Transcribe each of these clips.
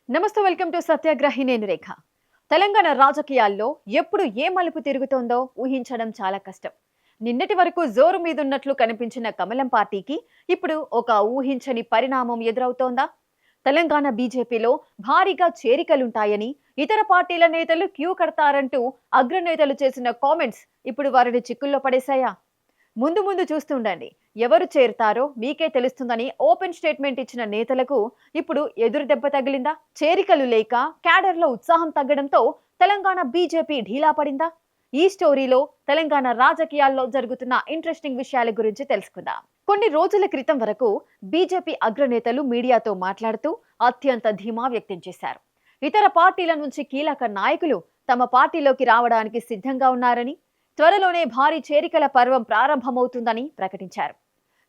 నమస్తే, welcome to సత్యాగ్రహి. నేను రేఖ. తెలంగాణ రాజకీయాల్లో ఎప్పుడు ఏ మలుపు తిరుగుతోందో ఊహించడం చాలా కష్టం. నిన్నటి వరకు జోరు మీదున్నట్లు కనిపించిన కమలం పార్టీకి ఇప్పుడు ఒక ఊహించని పరిణామం ఎదురవుతోందా? తెలంగాణ బీజేపీలో భారీగా చేరికలుంటాయని, ఇతర పార్టీల నేతలు క్యూ కడతారంటూ అగ్రనేతలు చేసిన కామెంట్స్ ఇప్పుడు వారిని చిక్కుల్లో పడేశాయా? ముందు ముందు చూస్తుండండి, ఎవరు చేరుతారో మీకే తెలుస్తుందని ఓపెన్ స్టేట్మెంట్ ఇచ్చిన నేతలకు ఇప్పుడు ఎదురు దెబ్బ తగిలిందా? చేరికలు లేక క్యాడర్లో ఉత్సాహం తగ్గడంతో తెలంగాణ బీజేపీ ఢీలా పడిందా? ఈ స్టోరీలో తెలంగాణ రాజకీయాల్లో జరుగుతున్న ఇంట్రెస్టింగ్ విషయాల గురించి తెలుసుకుందాం. కొన్ని రోజుల క్రితం వరకు బీజేపీ అగ్రనేతలు మీడియాతో మాట్లాడుతూ అత్యంత ధీమా వ్యక్తం చేశారు. ఇతర పార్టీల నుంచి కీలక నాయకులు తమ పార్టీలోకి రావడానికి సిద్ధంగా ఉన్నారని, త్వరలోనే భారీ చేరికల పర్వం ప్రారంభమవుతుందని ప్రకటించారు.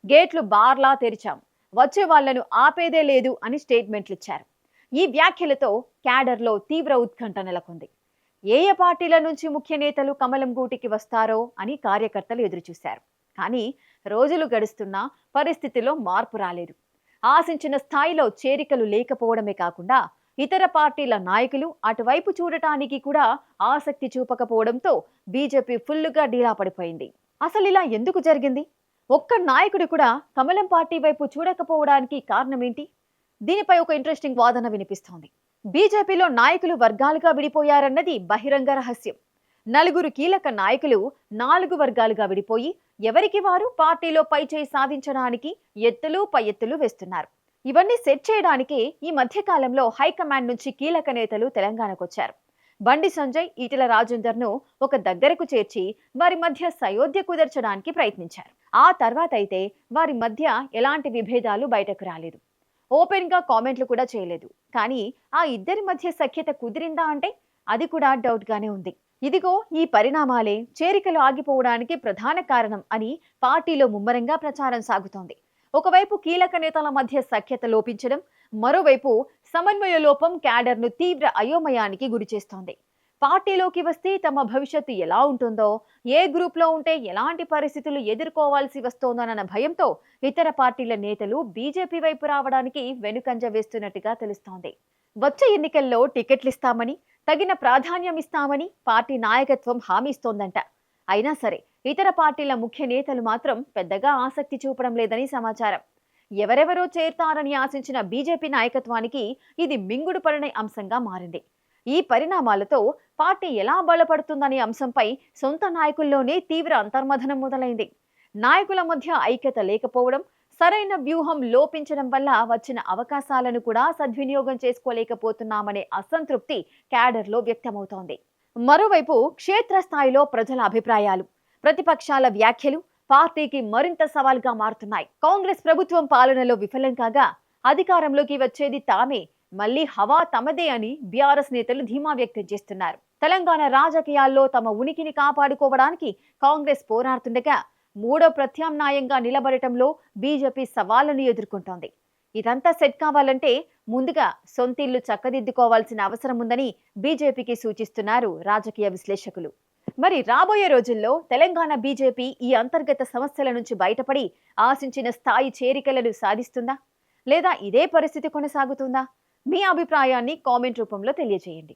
గేట్లు బార్లా తెరిచాం, వచ్చే వాళ్లను ఆపేదే లేదు అని స్టేట్మెంట్లు ఇచ్చారు. ఈ వ్యాఖ్యలతో క్యాడర్లో తీవ్ర ఉత్కంఠ నెలకొంది. ఏ పార్టీల నుంచి ముఖ్య నేతలు కమలం గూటికి వస్తారో అని కార్యకర్తలు ఎదురుచూశారు. కానీ రోజులు గడుస్తున్నా పరిస్థితిలో మార్పు రాలేదు. ఆశించిన స్థాయిలో చేరికలు లేకపోవడమే కాకుండా ఇతర పార్టీల నాయకులు అటువైపు చూడటానికి కూడా ఆసక్తి చూపకపోవడంతో బీజేపీ ఫుల్లుగా డీలా పడిపోయింది. అసలు ఇలా ఎందుకు జరిగింది? ఒక్క నాయకుడు కూడా కమలం పార్టీ వైపు చూడకపోవడానికి కారణమేంటి? దీనిపై ఒక ఇంట్రెస్టింగ్ వాదన వినిపిస్తోంది. బీజేపీలో నాయకులు వర్గాలుగా విడిపోయారన్నది బహిరంగ రహస్యం. నలుగురు కీలక నాయకులు 4 వర్గాలుగా విడిపోయి ఎవరికి వారు పార్టీలో పైచేయి సాధించడానికి ఎత్తులు పై ఎత్తులు వేస్తున్నారు. ఇవన్నీ సెట్ చేయడానికి ఈ మధ్య కాలంలో హైకమాండ్ నుంచి కీలక నేతలు తెలంగాణకు వచ్చారు. బండి సంజయ్, ఈటెల రాజేందర్ ను ఒక దగ్గరకు చేర్చి వారి మధ్య సయోధ్య కుదర్చడానికి ప్రయత్నించారు. ఆ తర్వాత అయితే వారి మధ్య ఎలాంటి విభేదాలు బయటకు రాలేదు. ఓపెన్ గా కామెంట్లు కూడా చేయలేదు. కానీ ఆ ఇద్దరి మధ్య సఖ్యత కుదిరిందా అంటే అది కూడా డౌట్ గానే ఉంది. ఇదిగో ఈ పరిణామాలే చేరికలు ఆగిపోవడానికి ప్రధాన కారణం అని పార్టీలో ముమ్మరంగా ప్రచారం సాగుతోంది. ఒకవైపు కీలక నేతల మధ్య సఖ్యత లోపించడం, మరోవైపు సమన్వయ లోపం క్యాడర్ను తీవ్ర అయోమయానికి గురిచేస్తోంది. పార్టీలోకి వస్తే తమ భవిష్యత్తు ఎలా ఉంటుందో, ఏ గ్రూప్లో ఉంటే ఎలాంటి పరిస్థితులు ఎదుర్కోవాల్సి వస్తోందన్న భయంతో ఇతర పార్టీల నేతలు బీజేపీ వైపు రావడానికి వెనుకంజ వేస్తున్నట్టుగా తెలుస్తోంది. వచ్చే ఎన్నికల్లో టికెట్లు ఇస్తామని, తగిన ప్రాధాన్యం ఇస్తామని పార్టీ నాయకత్వం హామీ ఇస్తోందంట. అయినా సరే ఇతర పార్టీల ముఖ్య నేతలు మాత్రం పెద్దగా ఆసక్తి చూపడం లేదని సమాచారం. ఎవరెవరో చేరుతారని ఆశించిన బీజేపీ నాయకత్వానికి ఇది మింగుడు పడని అంశంగా మారింది. ఈ పరిణామాలతో పార్టీ ఎలా బలపడుతుందనే అంశంపై సొంత నాయకుల్లోనే తీవ్ర అంతర్మథనం మొదలైంది. నాయకుల మధ్య ఐక్యత లేకపోవడం, సరైన వ్యూహం లోపించడం వల్ల వచ్చిన అవకాశాలను కూడా సద్వినియోగం చేసుకోలేకపోతున్నామనే అసంతృప్తి క్యాడర్లో వ్యక్తమవుతోంది. మరోవైపు క్షేత్రస్థాయిలో ప్రజల అభిప్రాయాలు, ప్రతిపక్షాల వ్యాఖ్యలు పార్టీకి మరింత సవాల్గా మారుతున్నాయి. కాంగ్రెస్ ప్రభుత్వం పాలనలో విఫలం కాగా అధికారంలోకి వచ్చేది తామే, మళ్లీ హవా తమదే అని బీఆర్ఎస్ నేతలు ధీమా వ్యక్తం చేస్తున్నారు. తెలంగాణ రాజకీయాల్లో తమ ఉనికిని కాపాడుకోవడానికి కాంగ్రెస్ పోరాడుతుండగా మూడో ప్రత్యామ్నాయంగా నిలబడటంలో బీజేపీ సవాళ్లను ఎదుర్కొంటోంది. ఇదంతా సెట్ కావాలంటే ముందుగా సొంతిల్లు చక్కదిద్దుకోవాల్సిన అవసరం ఉందని బీజేపీకి సూచిస్తున్నారు రాజకీయ విశ్లేషకులు. మరి రాబోయే రోజుల్లో తెలంగాణ బీజేపీ ఈ అంతర్గత సమస్యల నుంచి బయటపడి ఆశించిన స్థాయి చేరికలను సాధిస్తుందా, లేదా ఇదే పరిస్థితి కొనసాగుతుందా? మీ అభిప్రాయాన్ని కామెంట్ రూపంలో తెలియజేయండి.